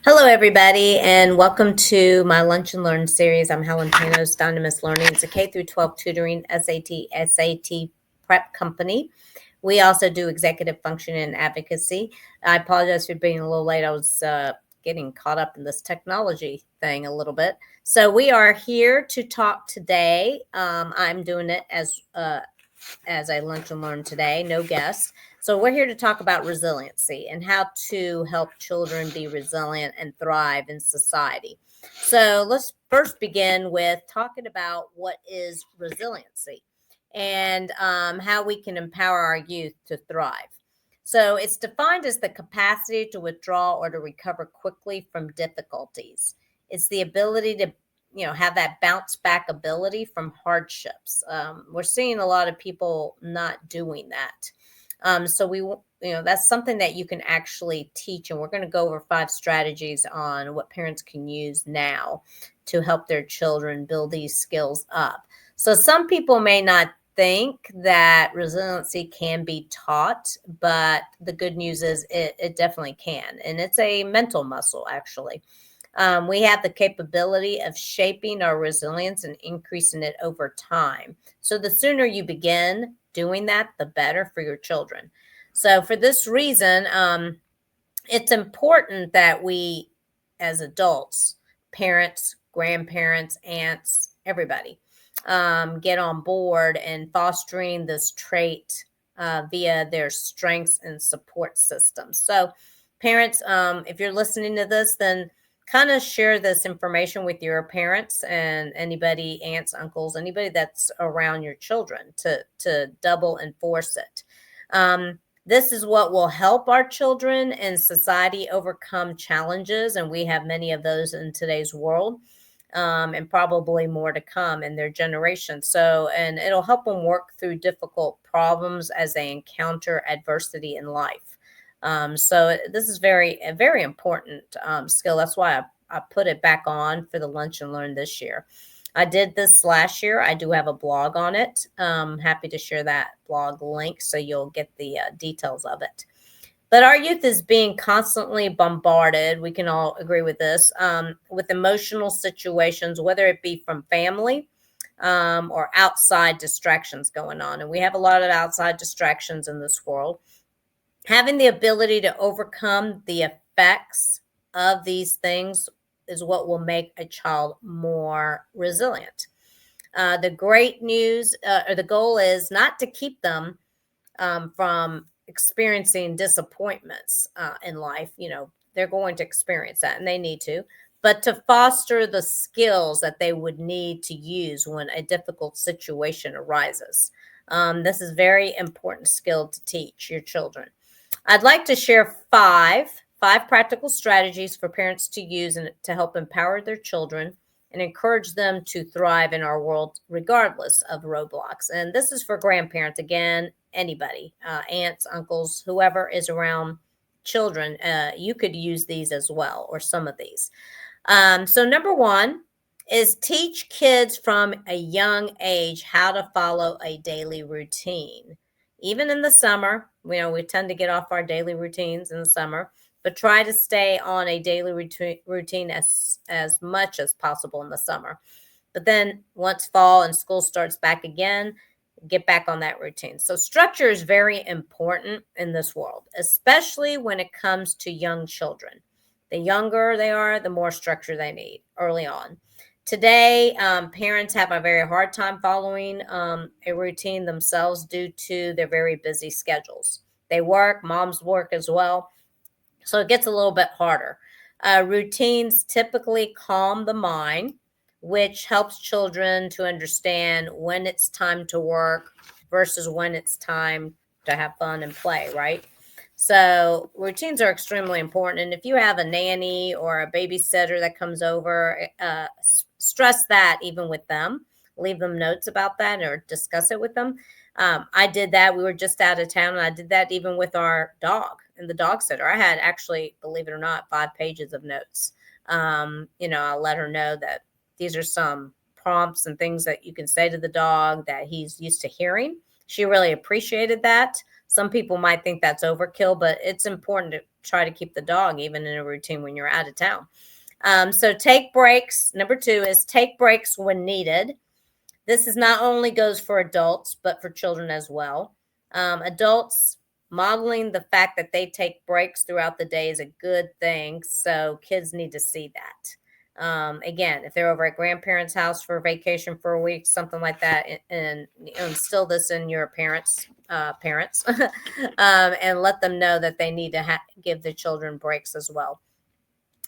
Hello, everybody, and welcome to my Lunch and Learn series. I'm Helen Panos, Dynamis Learning. It's a K through 12 tutoring SAT prep company. We also do executive function and advocacy. I apologize for being a little late. I was getting caught up in this technology thing a little bit. So we are here to talk today. I'm doing it as a lunch and learn today, no guests. So we're here to talk about resiliency and how to help children be resilient and thrive in society. So let's first begin with talking about what is resiliency and how we can empower our youth to thrive. So it's defined as the capacity to withdraw or to recover quickly from difficulties. It's the ability to have that bounce back ability from hardships. We're seeing a lot of people not doing that. So that's something that you can actually teach. And we're going to go over 5 strategies on what parents can use now to help their children build these skills up. So some people may not think that resiliency can be taught, but the good news is it definitely can. And it's a mental muscle, actually. We have the capability of shaping our resilience and increasing it over time. So the sooner you begin doing that, the better for your children. So for this reason, it's important that we, as adults, parents, grandparents, aunts, everybody, get on board and fostering this trait via their strengths and support systems. So parents, if you're listening to this, then kind of share this information with your parents and anybody, aunts, uncles, anybody that's around your children to double enforce it. This is what will help our children and society overcome challenges, and we have many of those in today's world, and probably more to come in their generation. So, and it'll help them work through difficult problems as they encounter adversity in life. So this is a very important skill. That's why I put it back on for the Lunch and Learn this year. I did this last year. I do have a blog on it. Happy to share that blog link so you'll get the details of it. But our youth is being constantly bombarded. We can all agree with this, with emotional situations, whether it be from family or outside distractions going on. And we have a lot of outside distractions in this world. Having the ability to overcome the effects of these things is what will make a child more resilient. The great news or the goal is not to keep them from experiencing disappointments in life. They're going to experience that and they need to, but to foster the skills that they would need to use when a difficult situation arises. This is very important skill to teach your children. I'd like to share five practical strategies for parents to use and to help empower their children and encourage them to thrive in our world regardless of roadblocks. And this is for grandparents, again, anybody, aunts, uncles, whoever is around children. You could use these as well, or some of these. So number 1 is teach kids from a young age how to follow a daily routine. Even in the summer, we tend to get off our daily routines in the summer, but try to stay on a daily routine as much as possible in the summer. But then once fall and school starts back again, get back on that routine. So structure is very important in this world, especially when it comes to young children. The younger they are, the more structure they need early on. Today, parents have a very hard time following a routine themselves due to their very busy schedules. They work, moms work as well, so it gets a little bit harder. Routines typically calm the mind, which helps children to understand when it's time to work versus when it's time to have fun and play, right? So routines are extremely important. And if you have a nanny or a babysitter that comes over, stress that even with them. Leave them notes about that or discuss it with them. I did that. We were just out of town, and I did that even with our dog and the dog sitter. I had actually, believe it or not, 5 pages of notes. I let her know that these are some prompts and things that you can say to the dog that he's used to hearing. She really appreciated that. Some people might think that's overkill, but it's important to try to keep the dog even in a routine when you're out of town. So take breaks. Number 2 is take breaks when needed. This is not only goes for adults, but for children as well. Adults modeling the fact that they take breaks throughout the day is a good thing. So kids need to see that. Again, if they're over at grandparents' house for vacation for a week, something like that, and instill this in your parents, and let them know that they need to give their children breaks as well.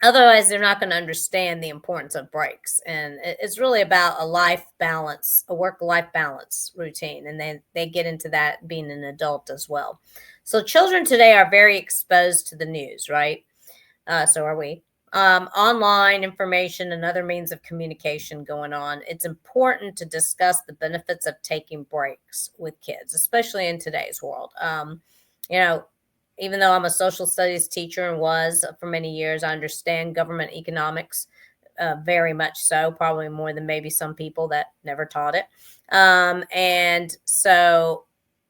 Otherwise, they're not going to understand the importance of breaks. And it's really about a life balance, a work-life balance routine. And then they get into that being an adult as well. So children today are very exposed to the news, right? So are we. Online information and other means of communication going on. It's important to discuss the benefits of taking breaks with kids, especially in today's world. You know, even though I'm a social studies teacher and was for many years, I understand government economics very much so, probably more than maybe some people that never taught it. And so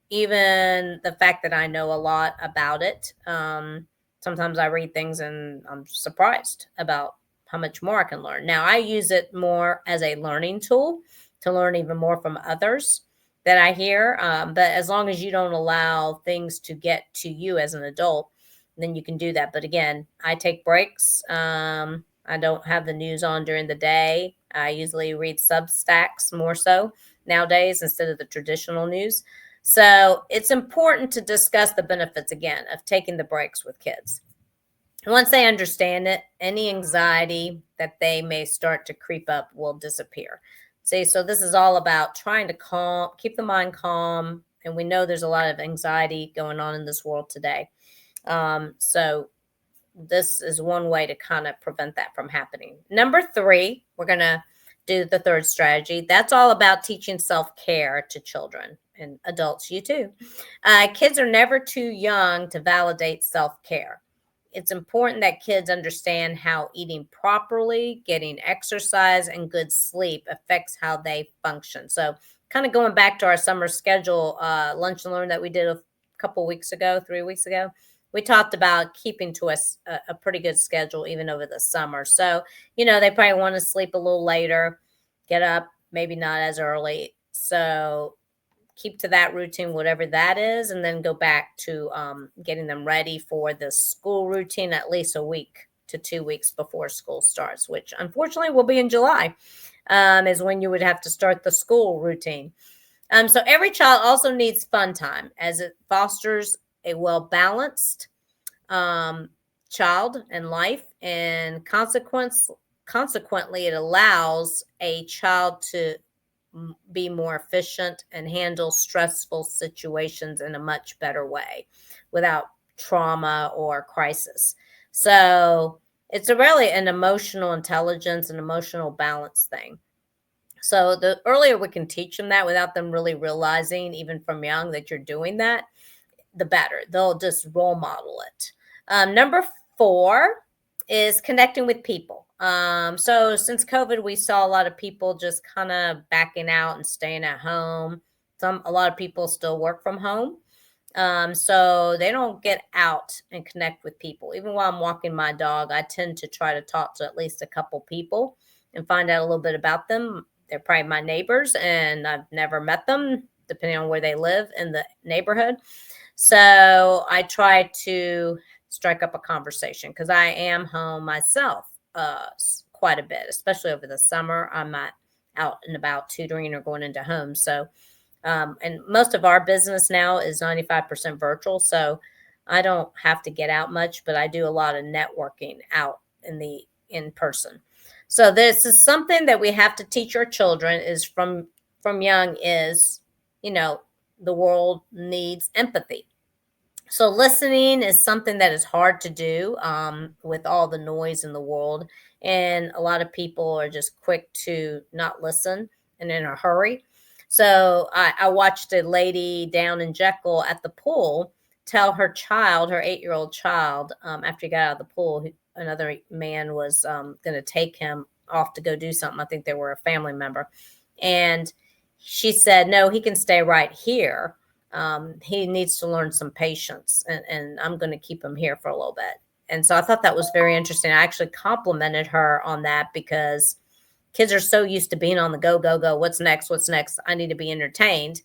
even the fact that I know a lot about it, sometimes I read things and I'm surprised about how much more I can learn. Now, I use it more as a learning tool to learn even more from others that I hear. But as long as you don't allow things to get to you as an adult, then you can do that. But again, I take breaks. I don't have the news on during the day. I usually read Substacks more so nowadays instead of the traditional news. So it's important to discuss the benefits again of taking the breaks with kids. Once they understand it, any anxiety that they may start to creep up will disappear. See, so this is all about trying to keep the mind calm. And we know there's a lot of anxiety going on in this world today. So this is one way to kind of prevent that from happening. Number 3, we're going to do the third strategy. That's all about teaching self-care to children and adults, you too. Kids are never too young to validate self-care. It's important that kids understand how eating properly, getting exercise, and good sleep affects how they function. So kind of going back to our summer schedule, lunch and learn that we did a couple weeks ago, 3 weeks ago, we talked about keeping to a pretty good schedule even over the summer. So, they probably want to sleep a little later, get up, maybe not as early. So keep to that routine, whatever that is, and then go back to getting them ready for the school routine at least a week to 2 weeks before school starts, which unfortunately will be in July, is when you would have to start the school routine. So every child also needs fun time as it fosters a well-balanced child and life, and consequently, it allows a child to be more efficient and handle stressful situations in a much better way without trauma or crisis. So it's really an emotional intelligence and emotional balance thing. So the earlier we can teach them that without them really realizing, even from young, that you're doing that, the better. They'll just role model it. Number 4 is connecting with people. So since COVID, we saw a lot of people just kind of backing out and staying at home. A lot of people still work from home. So they don't get out and connect with people. Even while I'm walking my dog, I tend to try to talk to at least a couple people and find out a little bit about them. They're probably my neighbors, and I've never met them, depending on where they live in the neighborhood. So I try to strike up a conversation because I am home myself quite a bit, especially over the summer. I'm not out and about tutoring or going into homes. So, and most of our business now is 95% virtual. So I don't have to get out much, but I do a lot of networking out in person. So this is something that we have to teach our children is from young is, the world needs empathy. So listening is something that is hard to do with all the noise in the world. And a lot of people are just quick to not listen and in a hurry. So I watched a lady down in Jekyll at the pool tell her child, her 8-year-old child, after he got out of the pool, another man was going to take him off to go do something. I think they were a family member. And she said, no, he can stay right here. he needs to learn some patience, and I'm going to keep him here for a little bit. And so I thought that was very interesting. I actually complimented her on that because kids are so used to being on the go, go, go. What's next? What's next? I need to be entertained.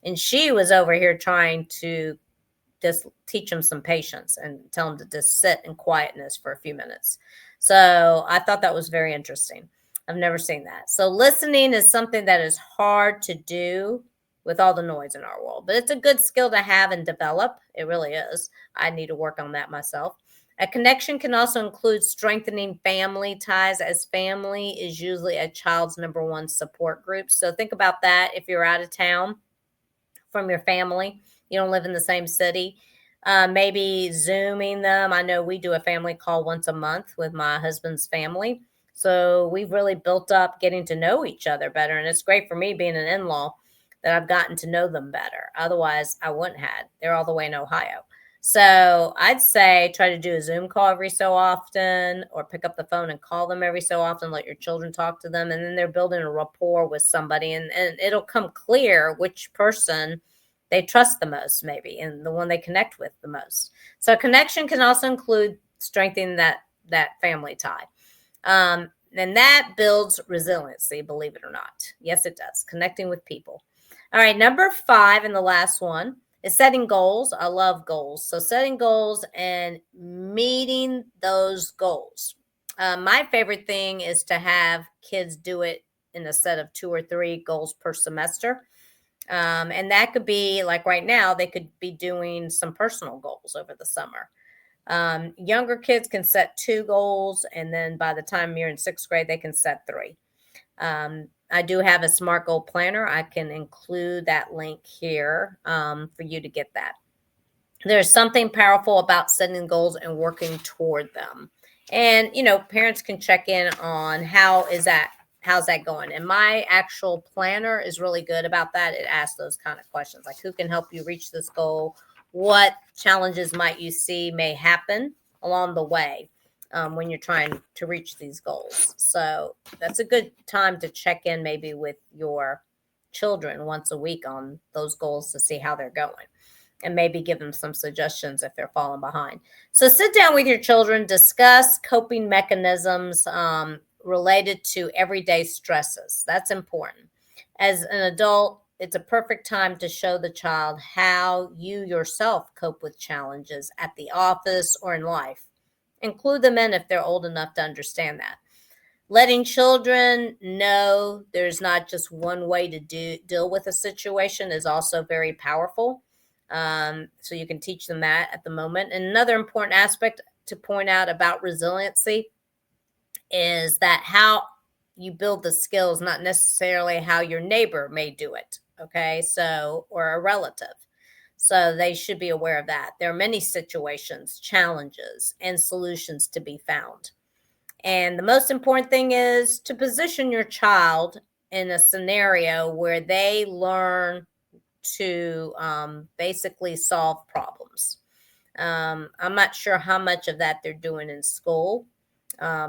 And she was over here trying to just teach them some patience and tell them to just sit in quietness for a few minutes. So I thought that was very interesting. I've never seen that. So listening is something that is hard to do with all the noise in our world, but it's a good skill to have and develop. It really is. I need to work on that myself. A connection can also include strengthening family ties, as family is usually a child's number one support group. So think about that. If you're out of town from your family, you don't live in the same city, maybe Zooming them. I know we do a family call once a month with my husband's family. So we've really built up getting to know each other better. And it's great for me being an in-law that I've gotten to know them better. Otherwise, I wouldn't have. They're all the way in Ohio. So I'd say try to do a Zoom call every so often, or pick up the phone and call them every so often. Let your children talk to them. And then they're building a rapport with somebody, and it'll come clear which person they trust the most, maybe, and the one they connect with the most. So connection can also include strengthening that family tie. And that builds resiliency, believe it or not. Yes, it does. Connecting with people. All right, number 5, and the last one, is setting goals. I love goals. So setting goals and meeting those goals. My favorite thing is to have kids do it in a set of 2 or 3 goals per semester. And that could be like right now, they could be doing some personal goals over the summer. Younger kids can set 2 goals, and then by the time you're in 6th grade, they can set 3. I do have a SMART goal planner. I can include that link here for you to get that. There's something powerful about setting goals and working toward them. And, parents can check in on how's that going? And my actual planner is really good about that. It asks those kind of questions, like who can help you reach this goal? What challenges might you see may happen along the way when you're trying to reach these goals? So that's a good time to check in maybe with your children once a week on those goals to see how they're going, and maybe give them some suggestions if they're falling behind. So sit down with your children, discuss coping mechanisms related to everyday stresses. That's important. As an adult, it's a perfect time to show the child how you yourself cope with challenges at the office or in life. Include them in if they're old enough to understand that. Letting children know there's not just one way to deal with a situation is also very powerful. So you can teach them that at the moment. And another important aspect to point out about resiliency is that how you build the skills, not necessarily how your neighbor may do it. Okay. So, or a relative. So they should be aware of that. There are many situations, challenges, and solutions to be found. And the most important thing is to position your child in a scenario where they learn to basically solve problems. I'm not sure how much of that they're doing in school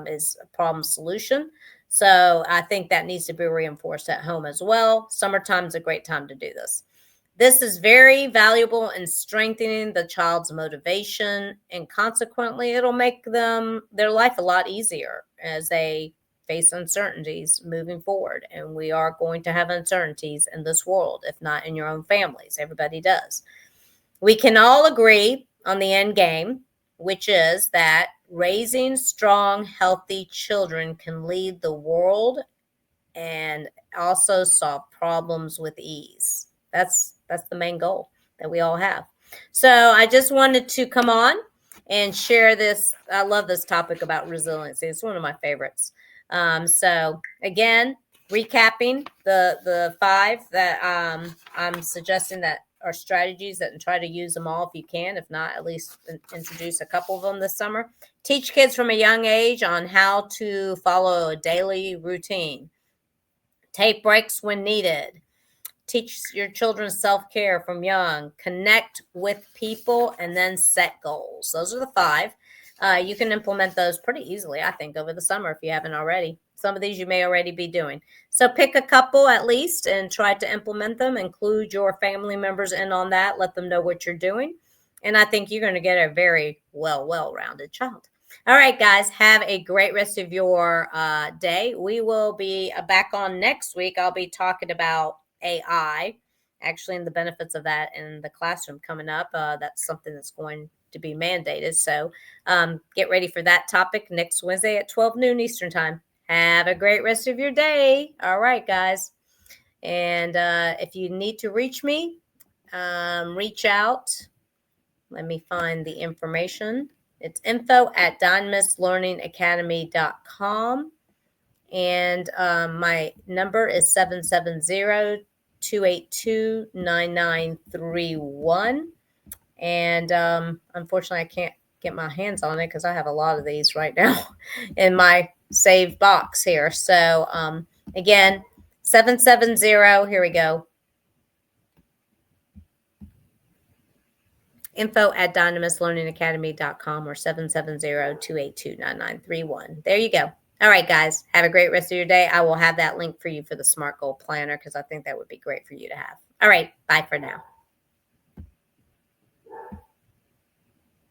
is a problem solution. So I think that needs to be reinforced at home as well. Summertime is a great time to do this. This is very valuable in strengthening the child's motivation, and consequently, it'll make their life a lot easier as they face uncertainties moving forward. And we are going to have uncertainties in this world, if not in your own families. Everybody does. We can all agree on the end game, which is that raising strong, healthy children can lead the world and also solve problems with ease. That's the main goal that we all have. So I just wanted to come on and share this. I love this topic about resiliency. It's one of my favorites. So again, recapping the 5 that I'm suggesting that are strategies that, and try to use them all if you can. If not, at least introduce a couple of them this summer. Teach kids from a young age on how to follow a daily routine. Take breaks when needed. Teach your children self-care from young. Connect with people, and then set goals. Those are the 5. You can implement those pretty easily, I think, over the summer if you haven't already. Some of these you may already be doing. So pick a couple at least and try to implement them. Include your family members in on that. Let them know what you're doing. And I think you're going to get a very well-rounded child. All right, guys, have a great rest of your day. We will be back on next week. I'll be talking about AI, actually, and the benefits of that in the classroom coming up. That's something that's going to be mandated. So get ready for that topic next Wednesday at 12 noon Eastern Time. Have a great rest of your day. All right, guys. And if you need to reach me, reach out. Let me find the information. It's info@dynamislearningacademy.com. And my number is 770-282-9931. And unfortunately, I can't get my hands on it because I have a lot of these right now in my save box here. So again, 770, here we go. info@dynamislearningacademy.com or 770-282-9931. There you go. All right, guys. Have a great rest of your day. I will have that link for you for the SMART Goal Planner because I think that would be great for you to have. All right. Bye for now.